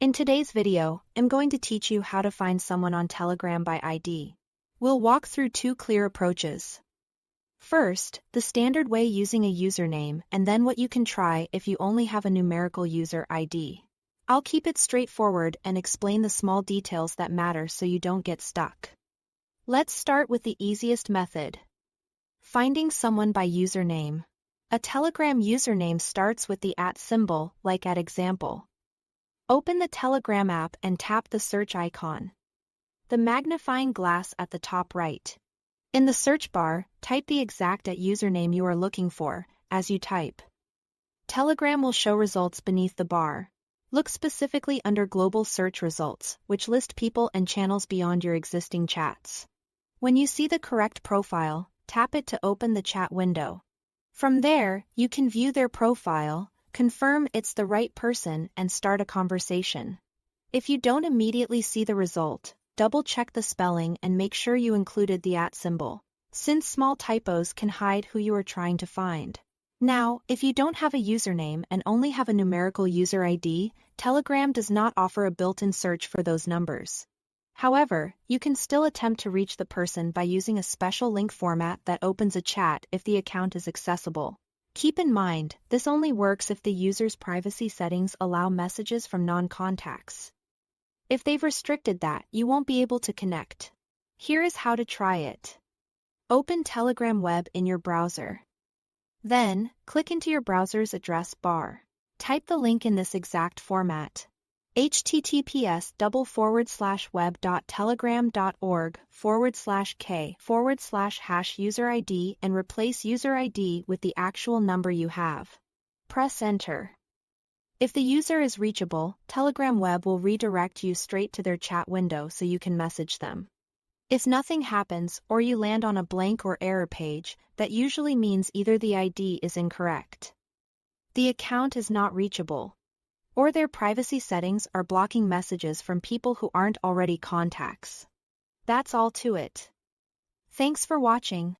In today's video, I'm going to teach you how to find someone on Telegram by ID. We'll walk through two clear approaches. First, the standard way using a username, and then what you can try if you only have a numerical user ID. I'll keep it straightforward and explain the small details that matter so you don't get stuck. Let's start with the easiest method. Finding someone by username. A Telegram username starts with the @ symbol, like at example. Open the Telegram app and tap the search icon. The magnifying glass at the top right. In the search bar, type the exact username you are looking for. As you type, Telegram will show results beneath the bar. Look specifically under Global Search Results, which list people and channels beyond your existing chats. When you see the correct profile, tap it to open the chat window. From there, you can view their profile, confirm it's the right person, and start a conversation. If you don't immediately see the result, double-check the spelling and make sure you included the @ symbol, since small typos can hide who you are trying to find. Now, if you don't have a username and only have a numerical user ID, Telegram does not offer a built-in search for those numbers. However, you can still attempt to reach the person by using a special link format that opens a chat if the account is accessible. Keep in mind, this only works if the user's privacy settings allow messages from non-contacts. If they've restricted that, you won't be able to connect. Here is how to try it. Open Telegram web in your browser. Then, click into your browser's address bar. Type the link in this exact format. https://web.telegram.org/k/# user ID and replace user ID with the actual number you have. Press enter. If the user is reachable, Telegram web will redirect you straight to their chat window so you can message them. If nothing happens or you land on a blank or error page, that usually means either the ID is incorrect, the account is not reachable, or their privacy settings are blocking messages from people who aren't already contacts. That's all to it. Thanks for watching.